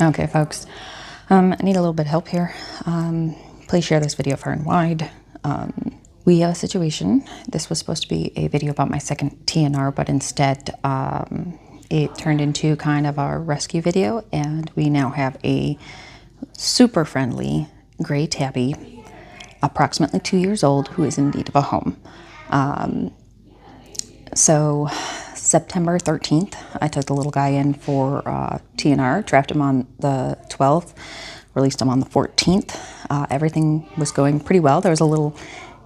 Okay, folks, I need a little bit of help here. Please share this video far and wide. We have a situation. This was supposed to be a video about my second TNR, but instead it turned into kind of a rescue video, and we now have a super friendly gray tabby, approximately 2 years old, who is in need of a home. So September 13th, I took the little guy in for TNR, trapped him on the 12th, released him on the 14th. Everything was going pretty well. There was a little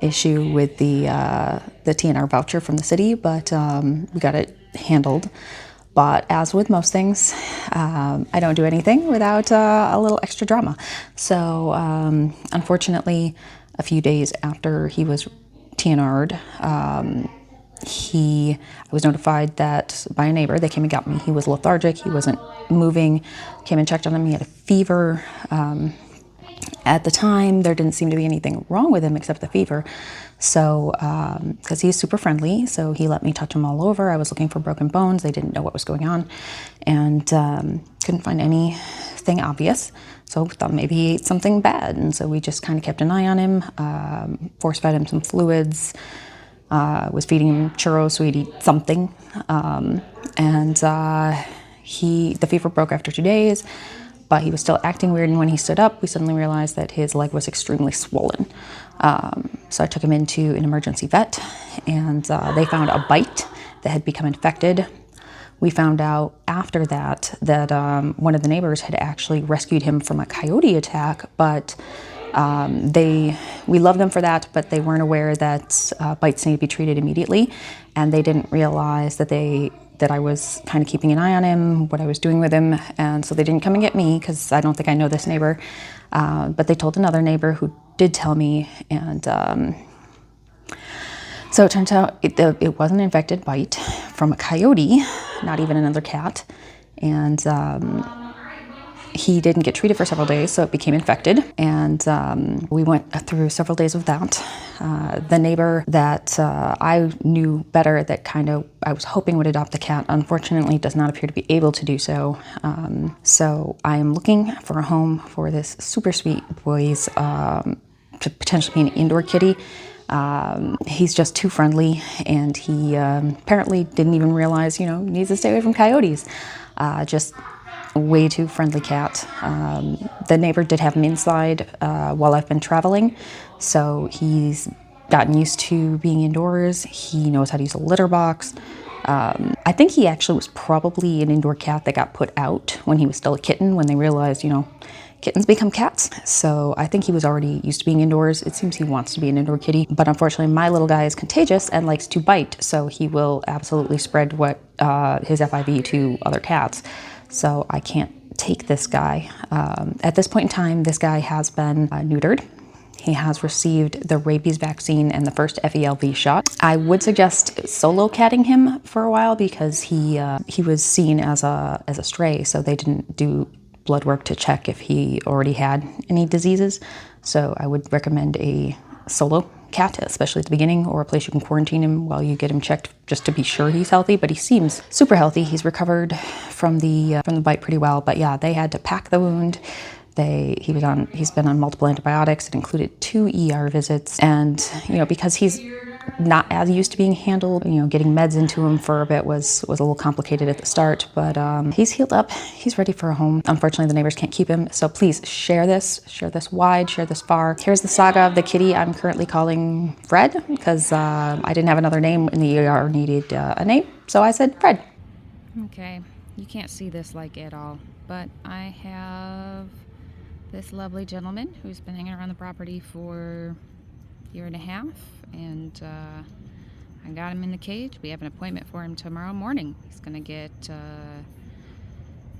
issue with the TNR voucher from the city, but we got it handled. But as with most things, I don't do anything without a little extra drama. So unfortunately, a few days after he was TNR'd, I was notified that by a neighbor. They came and got me. He was lethargic. He wasn't moving. Came and checked on him. He had a fever. At the time, there didn't seem to be anything wrong with him except the fever. So, because he's super friendly, so he let me touch him all over. I was looking for broken bones. They didn't know what was going on, and couldn't find anything obvious. So we thought maybe he ate something bad, and so we just kind of kept an eye on him, force-fed him some fluids. Was feeding him churros so he'd eat something, and the fever broke after 2 days, but he was still acting weird, and when he stood up, we suddenly realized that his leg was extremely swollen. So I took him into an emergency vet, and they found a bite that had become infected. We found out after that one of the neighbors had actually rescued him from a coyote attack, but we love them for that, but they weren't aware that bites need to be treated immediately, and they didn't realize that I was kind of keeping an eye on him, what I was doing with him, and so they didn't come and get me because I don't think I know this neighbor, but they told another neighbor who did tell me, and so it turns out it was an infected bite from a coyote, not even another cat, and he didn't get treated for several days, so it became infected, and we went through several days of that. The neighbor that I knew better, that kind of I was hoping would adopt the cat, unfortunately does not appear to be able to do so. So I am looking for a home for this super sweet boy's to potentially be an indoor kitty. He's just too friendly, and he apparently didn't even realize, needs to stay away from coyotes. Just way too friendly cat. The neighbor did have him inside while I've been traveling, so he's gotten used to being indoors. He knows how to use a litter box. I think he actually was probably an indoor cat that got put out when he was still a kitten, when they realized, kittens become cats. So I think he was already used to being indoors. It seems he wants to be an indoor kitty, but unfortunately my little guy is contagious and likes to bite, so he will absolutely spread his FIV to other cats. So I can't take this guy. At this point in time, this guy has been neutered. He has received the rabies vaccine and the first FELV shot. I would suggest solo catting him for a while because he was seen as a stray, so they didn't do blood work to check if he already had any diseases. So I would recommend a solo cat, especially at the beginning, or a place you can quarantine him while you get him checked just to be sure he's healthy. But he seems super healthy. He's recovered from the bite pretty well. But yeah, they had to pack the wound. He's been on multiple antibiotics. It included 2 ER visits, and because he's not as used to being handled, getting meds into him for a bit was a little complicated at the start, but he's healed up. He's ready for a home. Unfortunately, the neighbors can't keep him, so please share this wide, share this far. Here's the saga of the kitty I'm currently calling Fred, because I didn't have another name, and the ER needed a name, so I said Fred. Okay, you can't see this at all, but I have this lovely gentleman who's been hanging around the property for a year and a half, and I got him in the cage. We have an appointment for him tomorrow morning. He's gonna get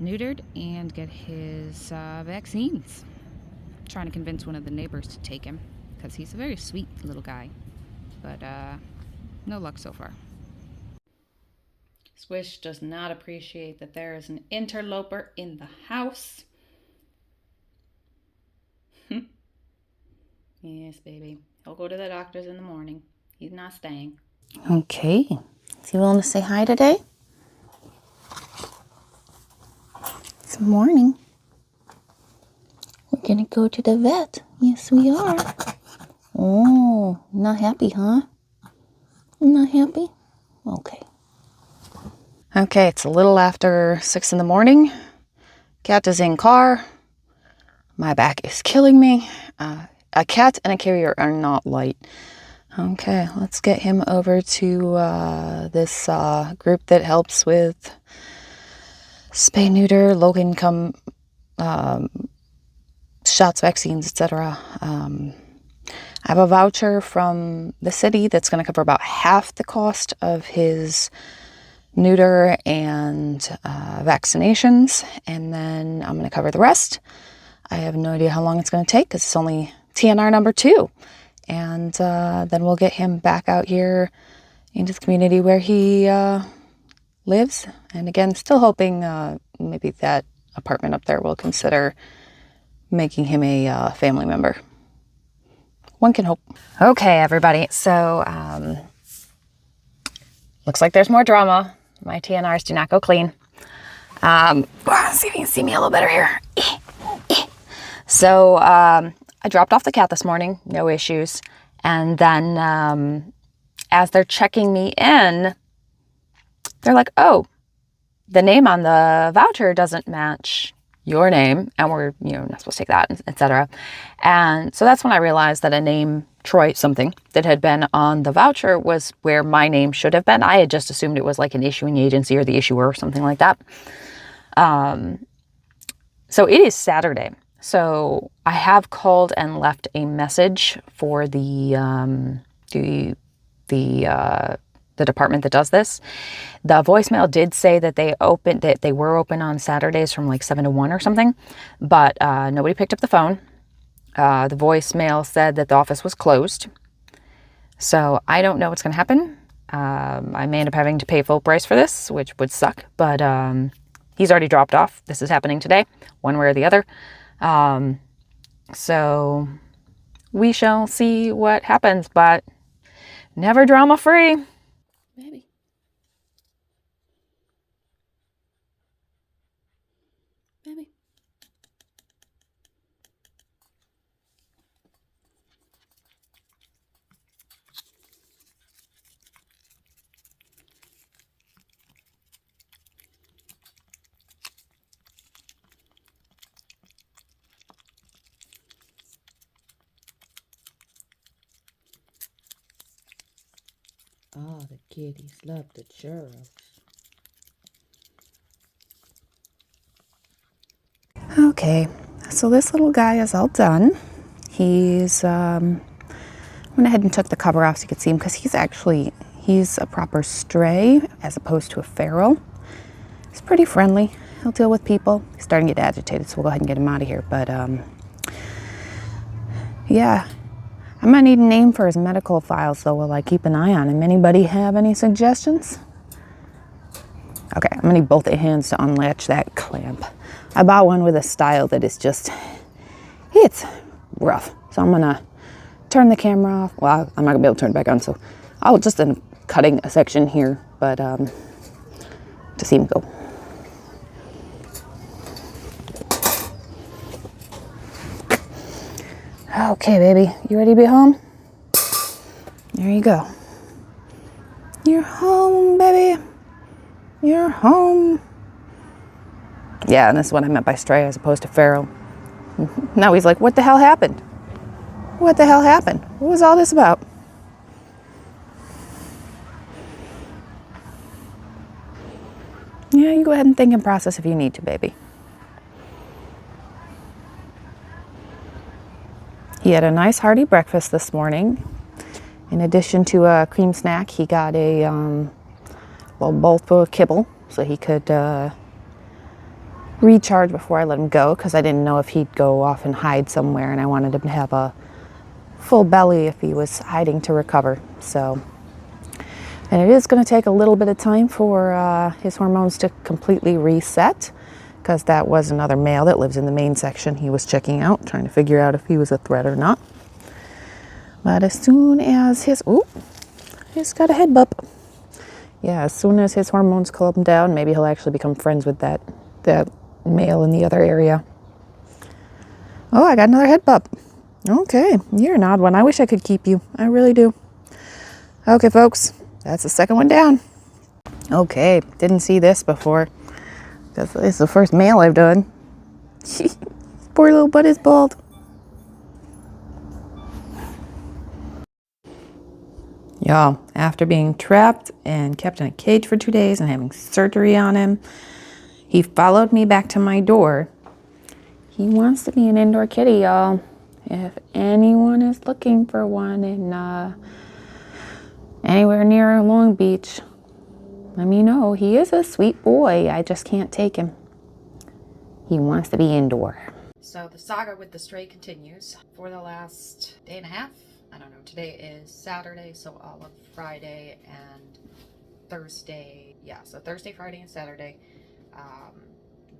neutered and get his vaccines. I'm trying to convince one of the neighbors to take him because he's a very sweet little guy, but no luck so far. Squish does not appreciate that there is an interloper in the house. Yes, baby. He'll go to the doctor's in the morning. He's not staying. Okay. Is he willing to say hi today? It's morning. gonna go to the vet. Yes, we are. Oh, not happy, huh? Not happy? Okay. Okay, it's a little after 6 in the morning. Cat is in car. My back is killing me. A cat and a carrier are not light. Okay, let's get him over to this group that helps with spay, neuter, low income shots, vaccines, etc. I have a voucher from the city that's going to cover about half the cost of his neuter and vaccinations, and then I'm going to cover the rest. I have no idea how long it's going to take because it's only TNR number 2. And then we'll get him back out here into the community where he lives. And again, still hoping maybe that apartment up there will consider making him a family member. One can hope. Okay, everybody. So looks like there's more drama. My TNRs do not go clean. See if you can see me a little better here. So I dropped off the cat this morning, no issues. And then as they're checking me in, they're like, oh, the name on the voucher doesn't match your name, and we're not supposed to take that, etc. And so that's when I realized that a name, Troy something, that had been on the voucher was where my name should have been. I had just assumed it was like an issuing agency or the issuer or something like that. So it is Saturday. So I have called and left a message for the department that does this. The voicemail did say that they were open on Saturdays from like 7 to 1 or something, but nobody picked up the phone. The voicemail said that the office was closed. So I don't know what's going to happen. I may end up having to pay full price for this, which would suck, but he's already dropped off. This is happening today, one way or the other. So we shall see what happens, but never drama free. Baby. Baby. Oh, the kitties love the churros. Okay, so this little guy is all done. He's went ahead and took the cover off so you could see him because he's a proper stray as opposed to a feral. He's pretty friendly. He'll deal with people. He's starting to get agitated, so we'll go ahead and get him out of here. But yeah, I might need a name for his medical files, so we'll keep an eye on him. Anybody have any suggestions? Okay, I'm gonna need both hands to unlatch that clamp. I bought one with a style that is it's rough. So I'm gonna turn the camera off. Well, I'm not gonna be able to turn it back on, so I'll just end up cutting a section here, but to see him go. Okay, baby, you ready to be home? There you go. You're home, baby. You're home. Yeah, and this is what I meant by stray as opposed to feral. Now he's like, what the hell happened? What the hell happened? What was all this about? Yeah, you go ahead and think and process if you need to, baby. He had a nice hearty breakfast this morning. In addition to a cream snack, he got a bowl full of kibble so he could recharge before I let him go, because I didn't know if he'd go off and hide somewhere, and I wanted him to have a full belly if he was hiding to recover. So, and it is going to take a little bit of time for his hormones to completely reset, because that was another male that lives in the main section he was checking out, trying to figure out if he was a threat or not. But as soon as he's got a head bump. Yeah, as soon as his hormones calm down, maybe he'll actually become friends with that male in the other area. Oh, I got another head pup. Okay, you're an odd one. I wish I could keep you. I really do. Okay, folks, that's the second one down. Okay, didn't see this before. This is the first male I've done. Poor little butt is bald. Y'all, after being trapped and kept in a cage for 2 days and having surgery on him, he followed me back to my door. He wants to be an indoor kitty, y'all. If anyone is looking for one in anywhere near Long Beach, let me know. He is a sweet boy. I just can't take him. He wants to be indoor. So the saga with the stray continues for the last day and a half. I don't know. Today is Saturday, so all of Friday and Thursday. Yeah, so Thursday, Friday, and Saturday.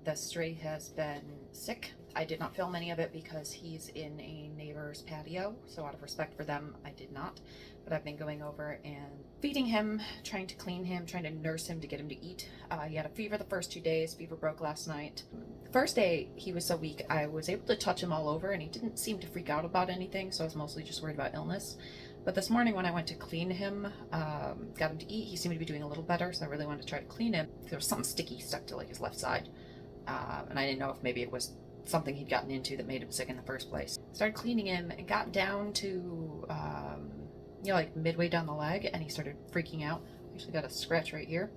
The stray has been sick. I did not film any of it because he's in a neighbor's patio, so out of respect for them, I did not. But I've been going over and feeding him, trying to clean him, trying to nurse him to get him to eat. He had a fever the first 2 days. Fever broke last night. The first day he was so weak, I was able to touch him all over, and he didn't seem to freak out about anything, so I was mostly just worried about illness. But this morning when I went to clean him, got him to eat, he seemed to be doing a little better, so I really wanted to try to clean him. There was something sticky stuck to like his left side. And I didn't know if maybe it was something he'd gotten into that made him sick in the first place. Started cleaning him and got down to, like midway down the leg, and he started freaking out. Actually got a scratch right here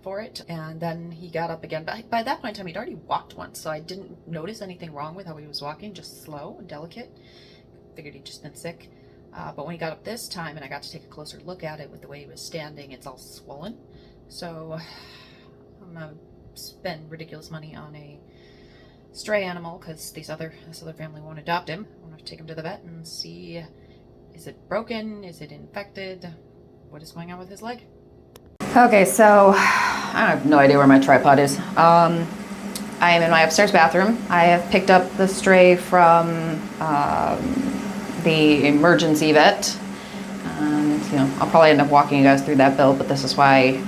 for it. And then he got up again. But by that point in time, he'd already walked once, so I didn't notice anything wrong with how he was walking, just slow and delicate. Figured he'd just been sick. But when he got up this time and I got to take a closer look at it with the way he was standing, it's all swollen. So I'm gonna spend ridiculous money on a stray animal because this other family won't adopt him. I'm gonna take him to the vet and see, is it broken? Is it infected? What is going on with his leg? Okay, so I have no idea where my tripod is. I am in my upstairs bathroom. I have picked up the stray from the emergency vet. And, I'll probably end up walking you guys through that bill, but this is why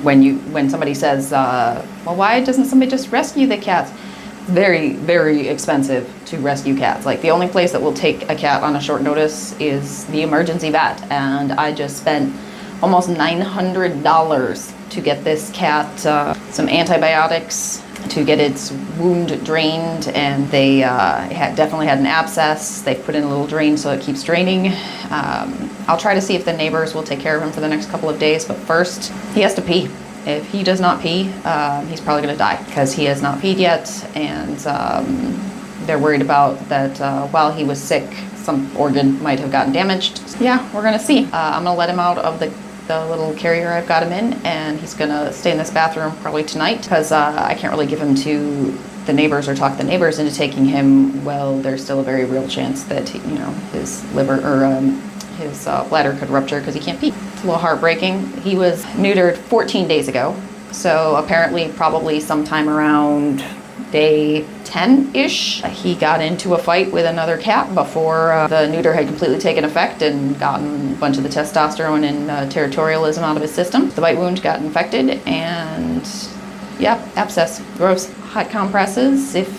when somebody says, well, why doesn't somebody just rescue the cats? Very, very expensive to rescue cats. Like, the only place that will take a cat on a short notice is the emergency vet. And I just spent almost $900 to get this cat some antibiotics, to get its wound drained, and they definitely had an abscess. They put in a little drain so it keeps draining. I'll try to see if the neighbors will take care of him for the next couple of days, but first he has to pee. If he does not pee, he's probably going to die because he has not peed yet, and they're worried about that while he was sick, some organ might have gotten damaged. Yeah, we're going to see. I'm going to let him out of the little carrier I've got him in, and he's gonna stay in this bathroom probably tonight because I can't really give him to the neighbors or talk the neighbors into taking him. Well, there's still a very real chance that his liver or his bladder could rupture because he can't pee. It's a little heartbreaking. He was neutered 14 days ago, so apparently probably sometime around day 10-ish, he got into a fight with another cat before the neuter had completely taken effect and gotten a bunch of the testosterone and territorialism out of his system. The bite wound got infected, and yeah, abscess, gross. Hot compresses if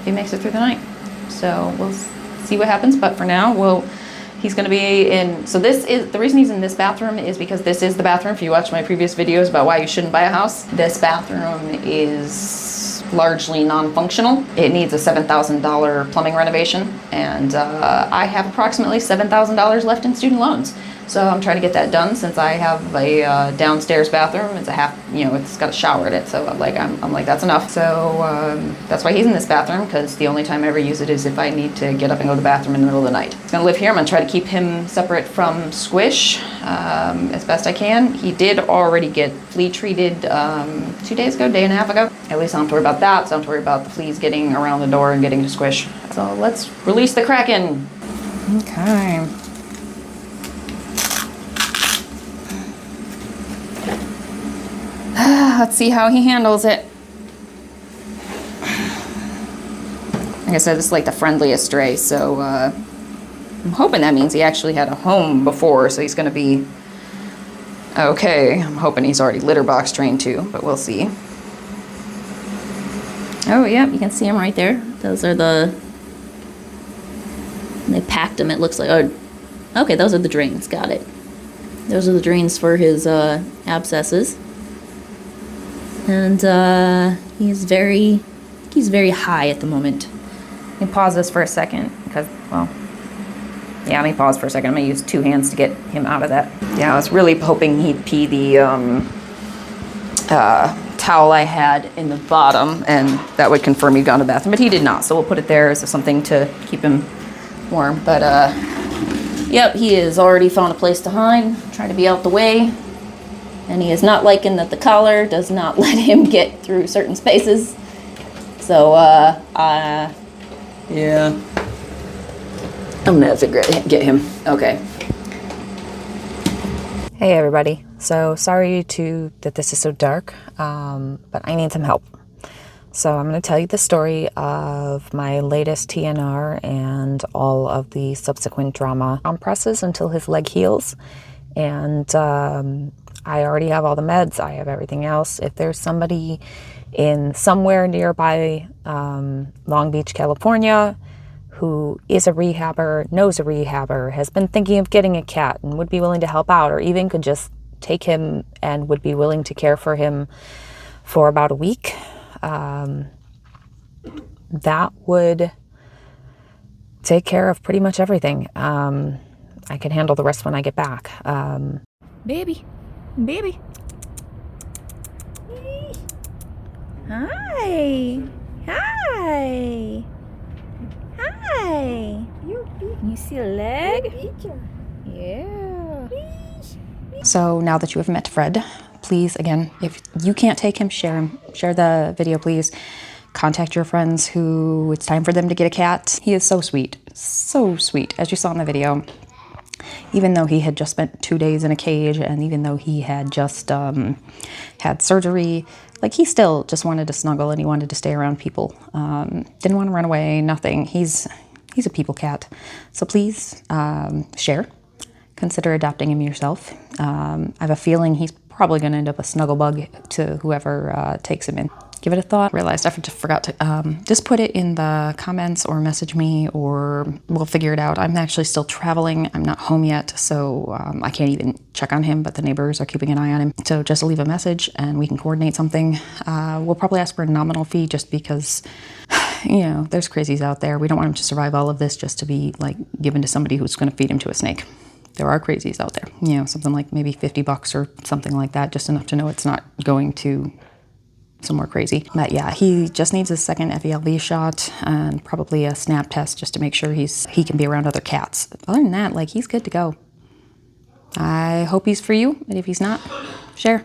he makes it through the night. So we'll see what happens, but for now, he's going to be in, so this is, the reason he's in this bathroom is because this is the bathroom. If you watch my previous videos about why you shouldn't buy a house, this bathroom is largely non-functional. It needs a $7,000 plumbing renovation, and I have approximately $7,000 left in student loans. So I'm trying to get that done since I have a downstairs bathroom. It's a half, it's got a shower in it. So I'm like, that's enough. So that's why he's in this bathroom, because the only time I ever use it is if I need to get up and go to the bathroom in the middle of the night. He's gonna live here. I'm gonna try to keep him separate from Squish as best I can. He did already get flea treated 2 days ago, day and a half ago. At least I don't have to worry about that. So I don't have to worry about the fleas getting around the door and getting to Squish. So let's release the Kraken. Okay. Let's see how he handles it. Like I said, this is like the friendliest stray, so I'm hoping that means he actually had a home before, so he's gonna be okay. I'm hoping he's already litter box trained too, but we'll see. Oh, yeah, you can see them right there. Those are they packed them, it looks like. Oh, okay, those are the drains, got it. Those are the drains for his abscesses. And he's very high at the moment. Let me pause this for a second because, well, yeah, let me pause for a second. I'm gonna use 2 hands to get him out of that. Yeah, I was really hoping he'd pee the towel I had in the bottom, and that would confirm he'd gone to the bathroom, but he did not, so we'll put it there as something to keep him warm. But yep, he has already found a place to hide, trying to be out the way, and he is not liking that the collar does not let him get through certain spaces. So yeah, I'm gonna have to get him. Okay. Hey everybody, so sorry that this is so dark, but I need some help. So I'm going to tell you the story of my latest TNR and all of the subsequent drama compresses until his leg heals. And I already have all the meds, I have everything else. If there's somebody in somewhere nearby Long Beach, California, who is a rehabber, knows a rehabber, has been thinking of getting a cat and would be willing to help out, or even could just take him and would be willing to care for him for about a week, that would take care of pretty much everything. I can handle the rest when I get back. Baby. Hi. You see a leg? Yeah. So now that you have met Fred, please, again, if you can't take him, share him. Share the video, please. Contact your friends who it's time for them to get a cat. He is so sweet, as you saw in the video. Even though he had just spent 2 days in a cage, and even though he had just had surgery, like, he still just wanted to snuggle and he wanted to stay around people. Didn't want to run away, nothing. He's a people cat. So please share. Consider adopting him yourself. I have a feeling he's probably going to end up a snuggle bug to whoever takes him in. Give it a thought. Realized I forgot to just put it in the comments or message me, or we'll figure it out. I'm actually still traveling. I'm not home yet, so I can't even check on him, but the neighbors are keeping an eye on him. So just leave a message and we can coordinate something. We'll probably ask for a nominal fee just because, you know, there's crazies out there. We don't want him to survive all of this just to be like given to somebody who's going to feed him to a snake. There are crazies out there, you know, something like maybe $50 or something like that, just enough to know it's not going to somewhere crazy. But yeah, he just needs a second FELV shot and probably a snap test just to make sure he can be around other cats. Other than that, like, he's good to go. I hope he's for you, and if he's not, share.